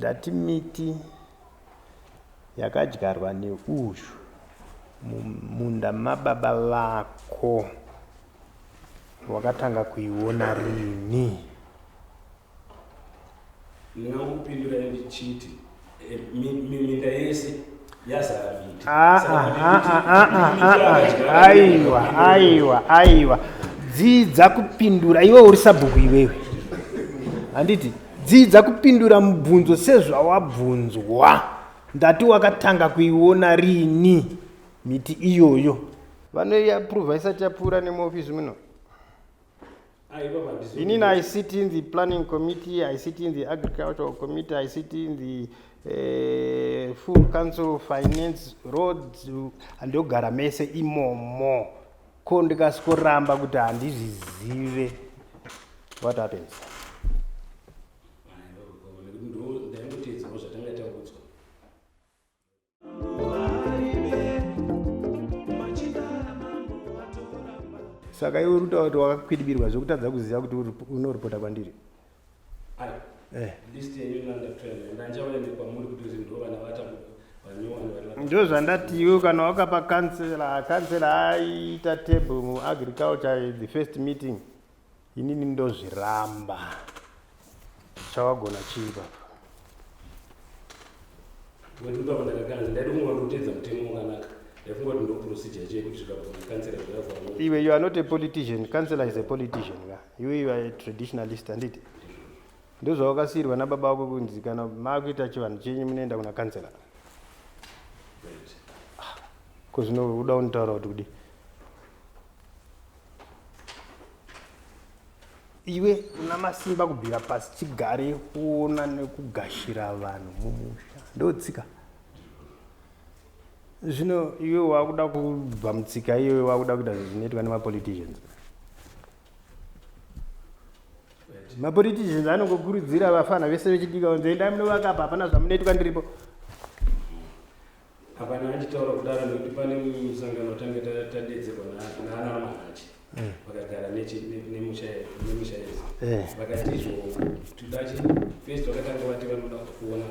ndati miti yakadyarwa neuyu munda mababa vako wakatanga kuiona rini? Ndingakupindura ndichiti minda yese yazara miti. Aiwa dzidza kupindura. Iwe uri sabhuku iwewe, handiti dzidza kupindura mubvunzo sezvawabvunzwa. Ndati wakatanga kuiona rini miti iyoyo? Vanoiapprova isati yapfuura nemuofisi muno. Inini I sit in the planning committee, I sit in the agricultural committee, I sit in the full council finance roads, andogara mese imomo. Ko ndikasikoramba kuti handizvizive what happens. Saka iwe urikutaura kuti wakakwidibirwa zvekutadza kuziva kuti unoripota kwandiri. Ndo zvandati iwe kana wakapa kansela aita table muagriculture the first meeting, inini ndozviramba. Chawagona chiipa. Iwe, you are not a politician. Councillor is a politician. You are a traditionalist, anditi. Ndo zvawakasirwa nababa wako kunzi kana makuita chivanhu chenyu munoenda kuna councillor. Ko zvino uda kunitaura kuti kudi? Iwe una masimba kubvira pasi chigare kuona nekugashira vanhu mumusha. Ndotsika. Zvino iwe wakuda kubva mutsika iwe wakuda kuita zvinoitwa nemapoliticians. Mapoliticians anongokurudzira vafana vese vechidika kunzi endai munovaka apa, hapana zvamunoitwa ndiripo. Hapana achitaura kudaro nekuti pane musangano tange tadetserwa naana Mahachi vakagara nemusha yese vakati izvo tidachi first vakatanga vati vanoda kuona.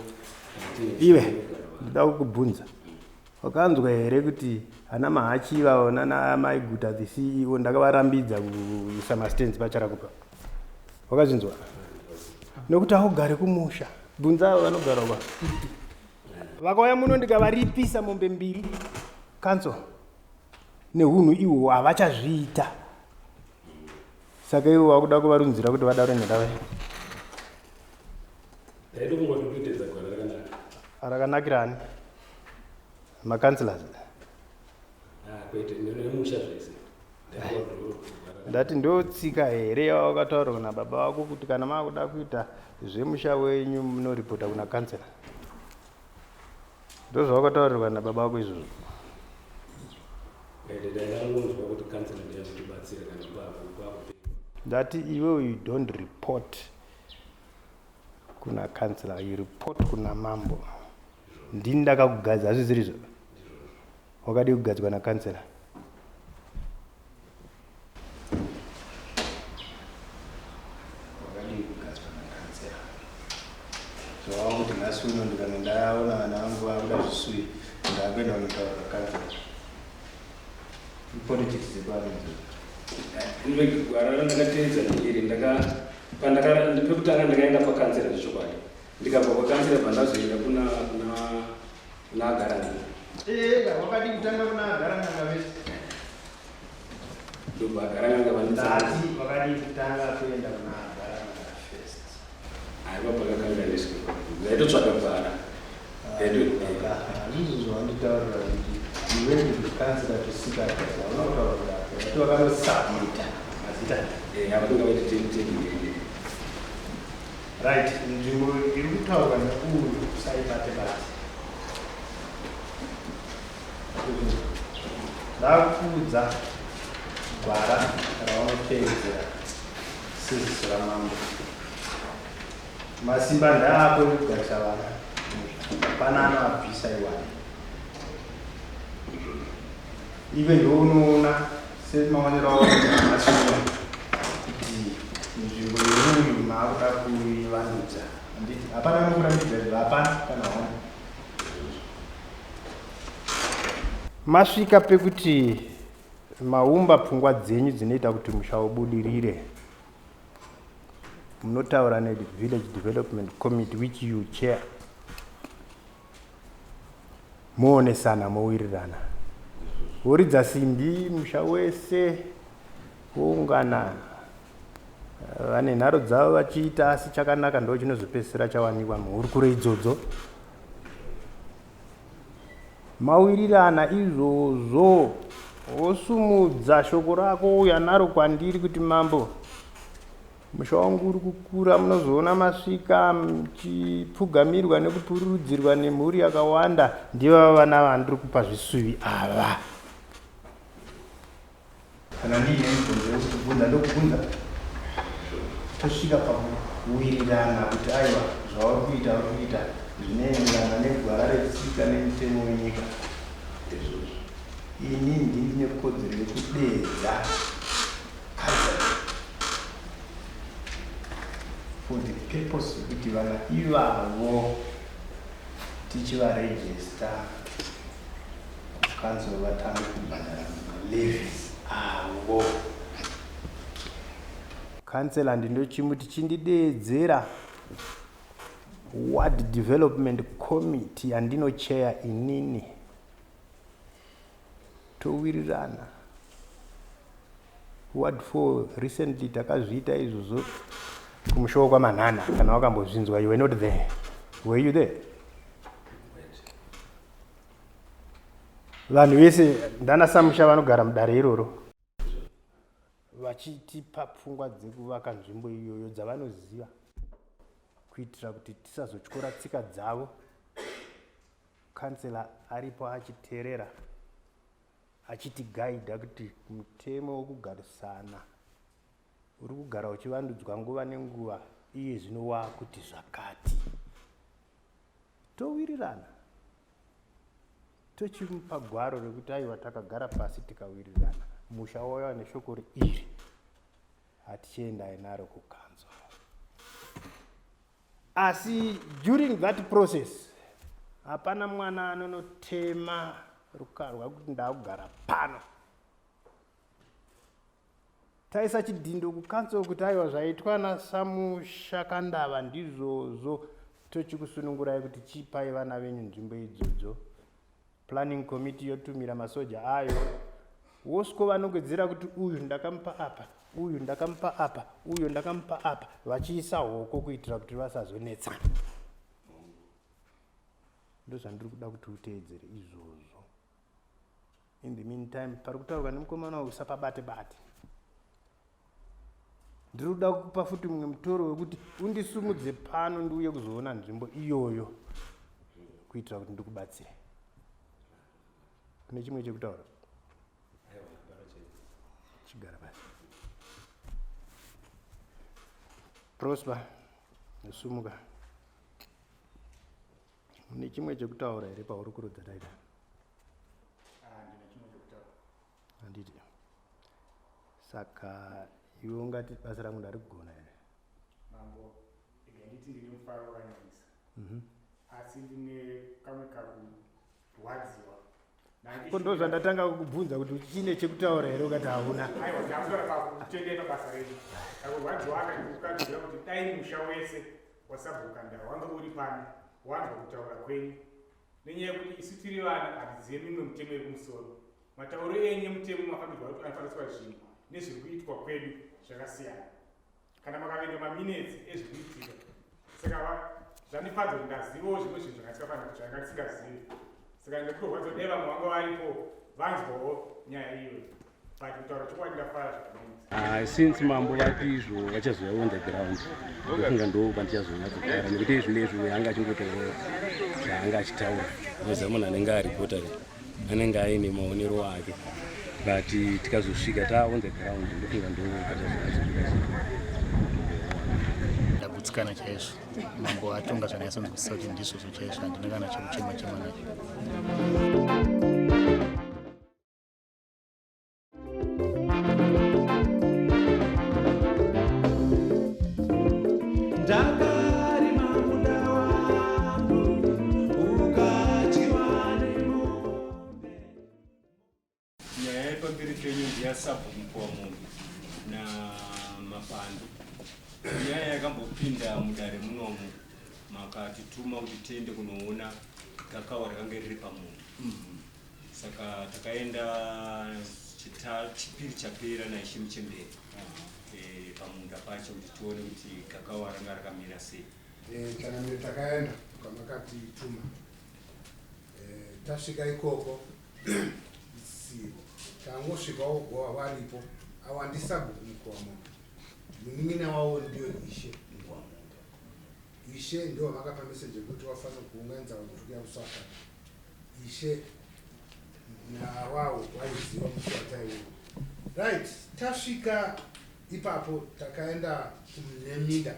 Iwe ndida kukubvunza, wakanzwa here kuti ana Mahachi vaona naMaiguta the CEO ndakavarambidza kuisa mastenzi pacharakupa? Wakazvinzwa? Nokuti haugare kumusha, bvunza avo vanogara kwa. Vakauya muno ndikavaripisa mombe 2 kanso nehunhu ihwo havachazviita. Saka iwe wakuda kuvarunzira kuti vadaure nedava. Rakanakirani? Makansilas. Ndati ndotsika here yawakataura kuna baba wako kuti kana makuda kuita zvemusha wenyu munoripota kuna kansela? Ndo zvawakataurirwa nababa wako izvozvo? Ndati iwe you don't report kuna kansela, you report kuna mambo. Ndini ndakakugadza, hazviziri izvo? Wakadi kugadzwa nakansela? Kuti nhasi uno ndikana ndaona vana vangu vakuda zvisui ndakuenda kunotaura kansela. Politics dzepavanhu. Gwara ndakateedza iri pekutanga ndakaenda kwakansela zvechokwadi. Ndikabva kwakansela pandazoenda kuna Garanga. Wakadi kutanga kuna Garanga vese? Ndobva Garanga vanitsati. Wakadi kutanga kuenda kuna Garanga first. Aiva pakakanga neswe. Ndaitotsvaka Gwara. Izvo zvawanditaurira kuti you went to the council to seek advice. Unotaura kuti wakandosubmita mazita. Havanga vaiti right, nzvimbo iri kutaurwa neuyu usaibate basi. Ndakuudza gwara raunopedzera seziso ramambo. Masimba ndaapo ekugarisa vana. Hapana anovabvisa iwani. Iwe ndounoona semaonero awaaamasina kuti nzvimbo yemuyu maakuda kuivandudza hapana nokurambidza, hapana kana hwana. Masvika pekuti maumba pfungwa dzenyu dzinoita kuti musha ubudirire, munotaura neVillage Development Committee which you chair, moonesana, mowirirana, woridza simbi musha wese, woungana, vane nharo dzavo vachiita, asi chakanaka ndo chinozopedzisira chawanikwa muhurukuro idzodzo. Mawirirana izvozvo, wosumudza shoko rako uya naro kwandiri kuti mambo, musha wangu uri kukura, munozoona masvika muchipfugamirwa nekupururudzirwa nemhuri yakawanda, ndivo vana vandiri kupa zvisuvi ava. Kana ndine mibvunzo yekubvunza ndokubvunza, tosvika pakuwirirana kuti aiwa zvauri kuita uri kuita zvinoenderana negwara retsika nemitemo wenyika. Ini ndine kodzero yekudedza for the purpose yekuti vana ivavo tichivarejista kanzo vatange kubhadhara malevies avo. Kansela ndindochimuti chindidedzera Ward Development Committee andinocheya inini, towirirana. Ward 4 recently takazviita izvozvo kumushowo kwamanhana, kana wakambozvinzwa. You were not there. Were you there? Vanhu vese ndanasamusha vanogara mudare iroro vachitipa pfungwa dzekuvaka nzvimbo iyoyo dzavanoziva, kuitira kuti tisazotyora tsika dzavo. Kansela aripo achiteerera, achitigaidha kuti mutemo wokugarisana uri kugara uchivandudzwa nguva nenguva, iye zvino wakuti zvakati. Towirirana, tochimupa gwaro rekuti aiwa takagara pasi tikawirirana, musha wauya neshoko iri, hatichienda naro kukanzwa. Asi during that process, hapana mwana anonotema rukarwa kuti ndakugara pano. Taisa chidhindo kukanzwa kuti aiwa zvaitwa naSamusha Kandava ndizvozvo, tochikusunungurai kuti chipai vana venyu nzvimbo idzodzo. Planning committee yotumira masoja ayo, wosiko vanongedzera kuti uyu ndakamupa apa, uyu ndakamupa apa, uyu ndakamupa apa, vachiisa hoko kuitira kuti vasazonetsana. Ndozvandiri kuda kuti uteedzere izvozvo. In the meantime, pari kutaurwa nemukomana usapabate-bate. Ndiri kuda kukupa futi mumwe mutoro wekuti undisumudze pano ndiuye kuzoona nzvimbo iyoyo, kuitira kuti ndikubatsire. Kune chimwe chekutaura? Chigara basi. Prosper, nesumuka. Mune chimwe chekutaura here pauri kurodza taita? Ndine chimwe chekutaura. Handiti. Saka iwe ungati basa rangu ndarigona here? Mambo, nditi ndine mufaro wakanyanyisa. Asi ndine kamwe kakurwadziwa. Ndo zvandatanga kukubvunza kuti chine chekutaura here ukati hauna. Aiwa, ndakutaura pakutendeka basa renyu. Kakurwadziwa akandikukadzira kuti dai musha wese wasabhuka nda wanga uri pano, wanzwa kutaura kwenyu. Nenyaya yekuti isu tiri vana hatizive mimwe mitemo yekumusoro. Matauro enyu emutemo mafambirwa kuti anofaniswa zvinhu nezviri kuitwa kwedu zvakasiyana. Kana makaverenga maminitsi ezviri kuitika. Saka zvandifadza kuti ndazivawo zvimwe zvinhu zvanga tisingazivi. Saka ndikutorwadza dai vamwe vanga varipo vanzwawo nyaya iyoyo. But kutaura chokwadi ndafara zvakanyanya. Since mambo vati izvo vachazouya on the ground, ndofunga ndo pandichazonyatso nekuti izvinezvi anga achingotaura zvaanga achitaura. Maziva munhu anenge aripota anenge aine maonero ake, but tikazosvika ta on the ground ndofunga ndo pachazonyatso. Ndagutsikana chaizvo. Mambo atonga zvanyasonzwisisa kuti ndizvozvo chaizvo, handina kana chekuchema nacho. Ndakari mambo yasabhuku wa munhu namapando nyaya yakambopinda mudare munomu makatituma kuti tiende kunoona gakava rakanga riri pamunhu saka takaenda chipiri chapera naishe muchemberi pamunda pacho kuti tione kuti gakava ranga rakamira sei. Chanamire takaenda kwamakatituma tasvika ikoko tangosvikawo varipo awandisabhuku mukova munhu munin'ina wavo ndiyo ishe mukova munhu ishe ndiwo vakapa meseji yekuti wafanira kuunganidza vanhu kuya kusaka ishe navawo vaiziva kuti wataiwo right. Tasvika ipapo takaenda kunemida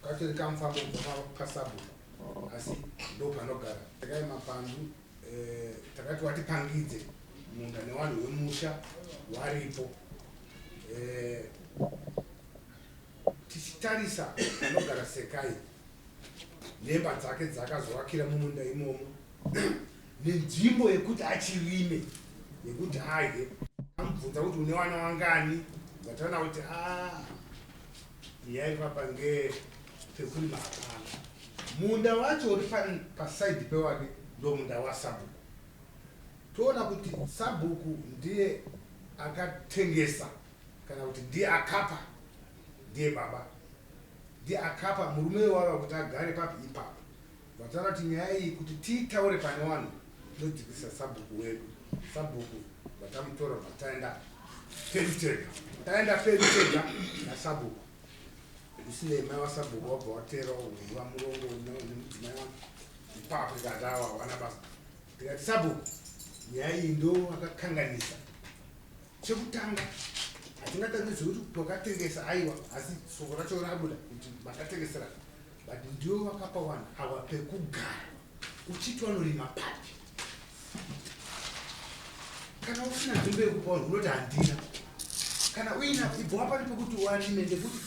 katori kamufambo pasabhuku asi ndo panogara takaima pandu takati watipangidze munda nevanhu vemusha waripo tichitarisa panogara Sekai nemba dzake dzakazovakira mumunda imomo nenzvimbo yekuti achirime yekuti adye. Amubvunza kuti une wana wangani vataona kuti yai papa ngepekurimapana munda wacho uri pasaidi pewake ndo munda wasabhuku. Toona kuti sabhuku ndiye akatengesa kana kuti ndiye akapa ndiye baba ndiye akapa murume wavo kuti agare papi ipapo. Vataura kuti nyaya iyi kuti tiitaure pane vanhu tinodzikisa sabhuku wedu. Sabhuku vatamutora vataenda perutega nasabhuku isinei mai wasabhuku wabva watera uiva murongo nemudzimai wake ipapo ikatawa wana basa tikati sabhuku nyaya iyi ndo akakanganisa. Chekutanga hatingatangidzi kuti twakatengesa aiwa asi soko racho rabuda kuti makatengesera but ndiwo vakapa vanhu ava pekugara uchiti vanorima papi. Kana usina nzvimbo yekupa vanhu unoti handina kana uina ibva wapari pekuti warime ndekuti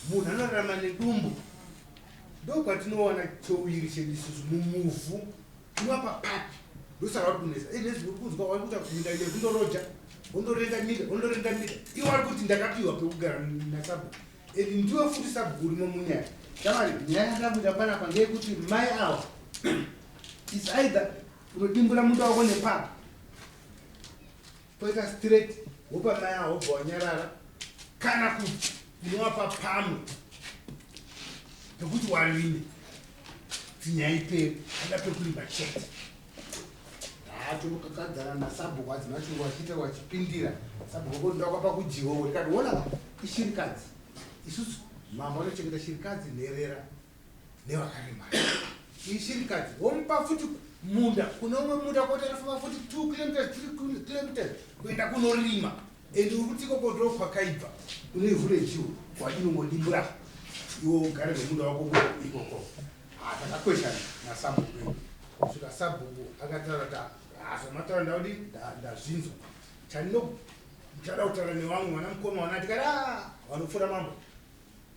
munhu anorarama nedumbu. Ndo kwatinowana chouviri chedu isusu mumuvhu inovapa papi ndosaka vari kunesa nezvi uri kunzwa wari kuita kuinda ile kundoroja ondorenda mida iwo ari kuti ndakapiwa pekugara nasabhuku and ndiwe futi sabhuku urimo munyaya shamari. Nyaya yakabuda panapa ndeyekuti mai ava is either unodimbura munda wako nepapa poita straight wopa mai avo wobva wanyarara kana kuti unovapa pamwe pekuti warime tinyaya iperi ada pekurima chete. Tomukakadzana nasabhuku adzima chungu vachiita vachipindira sabhuku ko ndakwapa kujihowo rikati wona ishirikadzi isusu mambo anochengeta shirikadzi nherera nevakarima ishirikadzi womupa futi munda kune umwe munda koti anofamba futi 2 kilometers 3 kilometers kuenda kunorima and uri kuti ikoko ndo kwakaibva une ivhu rejiwo wadinongodimbura iwo ugare nemunda wako ikoko. Takakweshana nasabhuku kusvika sabhuku akataura kuti azomataura ndaudi ndazvinzwa chada kutaura nevamwe vana mukoma vanati kana vanopfuura mambo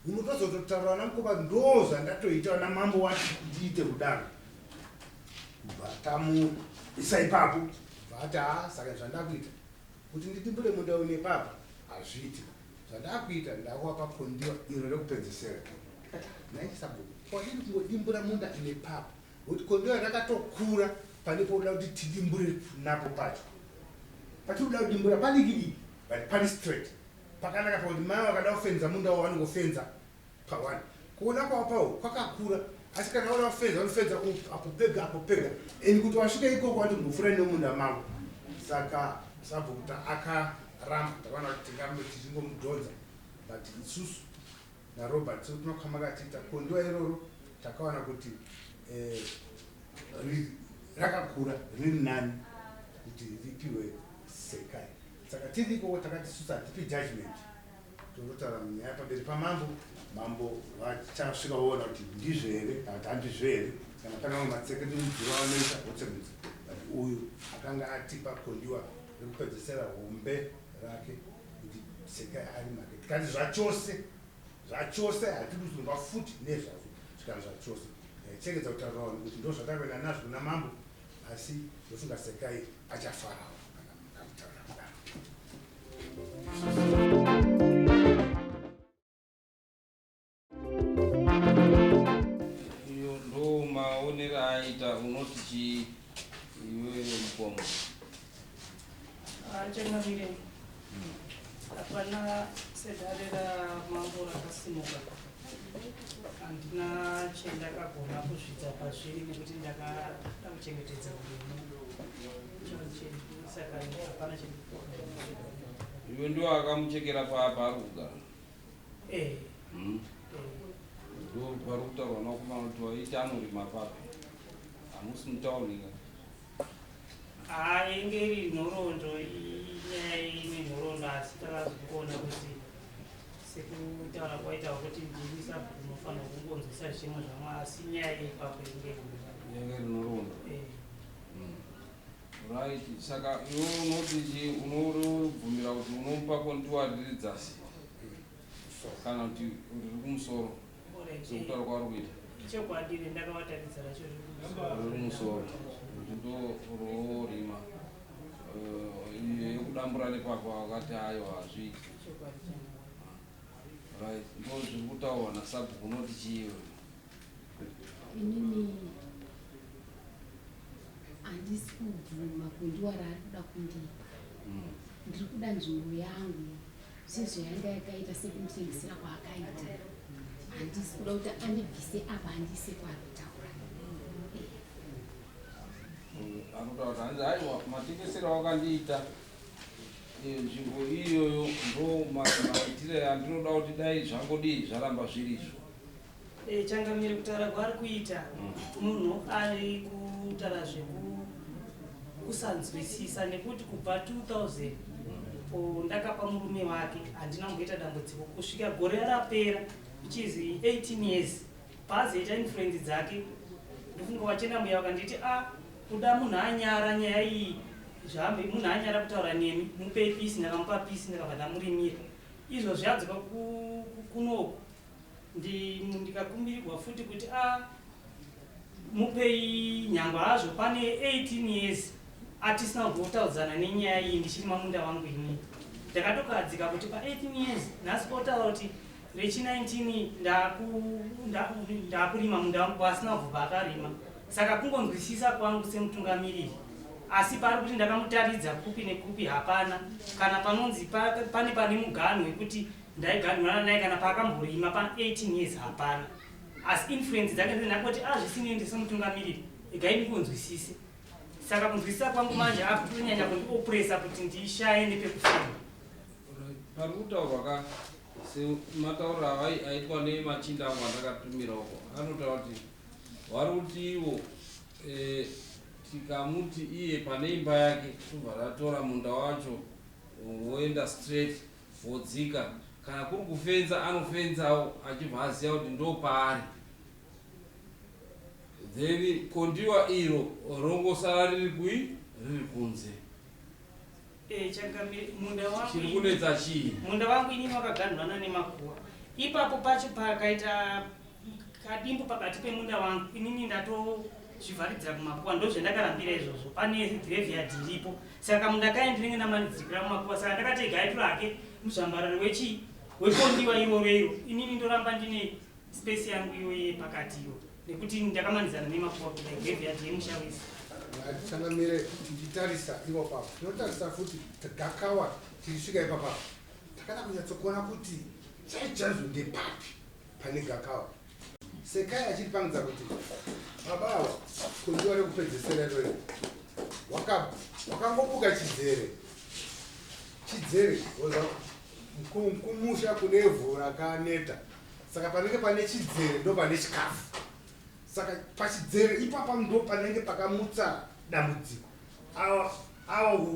unotozototaura vana mukoma ndo zvandatoita vana mambo wati ndiite kudaro vatamuisa ipapo vati saka zvandakuita kuti ndidimbure munda une papa hazviiti zvandakuita ndakuvapa pondiwa iro rekupedzisira naisabhuku kwadini kungodimbura munda ine papa kuti kondiwa rakatokura pane poda kuti tidimbure napo pacho patikuda kudimbura padikidiki but pani straight pakanaka pakuti mai vakada kufenza munda wavo vanongofenza pawani kuona kwavo pawo kwakakura asi kana vada kufenza vanofenza apo pega and kuti wasvika ikoko vati mbofura nemunda mavo saka sabhuku akaramba takaona kuti tingambe tichingomudhonza but isusu narobert tinokama katiita kondiwa iroro takaona kuti rakakura riri nani kuti ripiwe Sekai. Saka tidiko takati isusu hatipi judgment tonotaura munyaya pamberi pamambo. Mambo vachasvika voona kuti ndizvo here kana kuti handizvo here kana pane vamwe matseketi mudziro vanoita votsemudza but uyu akanga atipa kondiwa rekupedzisira hombe rake kuti Sekai ari make tikati zvachose hatidusungwa futi nezvazvo zvikana zvachose chengedza kutaura vanhu kuti ndo zvatakuenda nazvo namambo asi ndofunga Sekai achafarawo kana mukataura kudaro. iyo ndo maonero aita unoti chii iwe mukoma Changamire hapana sedare ramambo rakasimuka handina chendakagona kuzvidza pazviri nekuti ndakada kuchengetedza upenyu saka hapana iwe ndo akamuchekera paari kugara ndo pari kutaurwa nakumana kuti waiti anorima papi hamusi mutaunika inge iri nhoroondo inyaya ine nhoroondo asi takazokona kuti sekutaura kwaitawo kuti ndini sabhuku unofanira kungonzwisa zvimwe zvamwe asi nyaya ipapo inge iri nhoroondo right saka iwe unoti unobvumira kuti unomupa kontiwariri dzasi kana kuti riri kumusoro sekutaura kwaari kuita chekwadire ndakavataridza racho riri kumusoro kuti ndo rorima yekudambura nepapa wakati ayo hazviiti right ndo zviri kutaurwa nasabhuku unoti chiiwe inini handisi kubvuma kundiwara ari kuda kundipa ndiri kuda nzvimbo yangu sezvo yanga yakaita sekumutengesera kwaakaita handisi kuda kuti andibvise apa handise kwaari kutaura anotaura kuti hanzi aiwa matengesero wakandiita nzvimbo iyoyo ndo maitire andinoda kuti dai zvangodii zvaramba zvirizvo changamire kutaura kwaari kuita munhu ari kutaura zvekusanzwisisa nekuti kubva 2000 ndakapa murume wake handina kumboita dambudziko kusvika gore rapera ichizi 18 years paazoita influence dzake ndofunga wachenda mbuya wakanditi kuda munhu anyara nyaya iyi zvambe munhu anyara kutaura nemi mupei pisi ndakamupa pisi ndakabva ndamurimira izvo zvadzoka kunoku ndikakumbirirwa futi kuti mupei nyangwa hazvo pane 18 years atisina kutaudzana nenyaya iyi ndichiri mamunda wangu ini ndakatokadzika kuti pa18 years nhasi potaura kuti rechi19 ndakurima munda wangu pasina kubva akarima saka kungonzwisisa kwangu semutungamiriri asi pari kuti ndakamutaridza kupi nekupi hapana kana panonzi pane pane muganhu wekuti ndaiganhurana naye kana paakamborima pa18 years hapana asi influence dzake ndinakoti zvisinende semutungamiriri igai ndikunzwisise saka kunzwisisa kwangu manje akutonyanya kundiopresa kuti ndishaye nepekufamba pari kutaurwa sematauriro aitwa nemachinda angu andakatumira uko anotaura kuti vari kuti ivo tikamuti iye pane imba yake tobva ratora munda wacho woenda straight wodzika kana kuri kufenza anofenzawo achibva aziva kuti ndo paari then kondiwa iro rongosara riri riri kunze chiri kunetsa chii munda wangu inini wakaganhurana nemakuva ipapo pacho pakaita kadimbo pakati pemunda wangu inini ndatozvivharidza kumakuva ndozvendakarambira izvozvo pane graveyard iripo saka munda kaye ndinenge namanidzikira mumakuva saka ndakati gaitu rake muzvambararo wekondiwa iroreyo inini ndoramba ndine space yangu iyoye pakati iyo nekuti ndakamanidzana nemakuva kuda graveyard yemushawisi changamire tichitarisa ivo papo tinotarisa futi gakawa tichisvika ipapapo takada kunyatsokuona kuti chaizvo ndepapi pane gakawa sekai achiri pangidza kuti baba ava kundiwa rekupedzisira iroyo wakangobuka chidzere kumusha kune ivhu rakaneta saka panenge pane chidzere ndo pane chikafu saka pachidzere ipapa ndo panenge pakamutsa dambudziko ava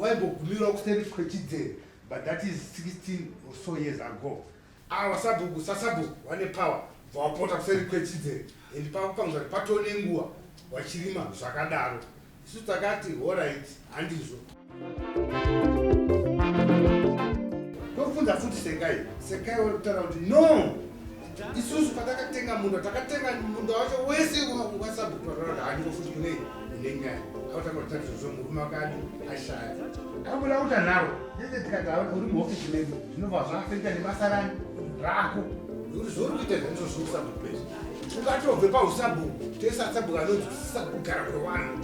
waimbogumirawo kuseri kwechidzere but that is 16 or so years ago ava sasabhuku vane power vawapota kuseri kwechidzere and pakupangudza kuti patoo nenguva wachirima zvakadaro isu takati allright handizvo tofunda futi sekai wakutaura kuti no isusu patakatenga munda takatenga munda wacho wese wasabhuku handiko futi kunei nenyaya akatanga kutatizo murume akadi ashaya akabuda kuti anaro ndese tikati uri muofisi medu zvinobva zvafeta nebasa rani rako nokuti zvouri kuita zvaizvo zvokusabhuku pesi ungatobve pausabhuku tese asabhuku anonzi kugara kwewanhu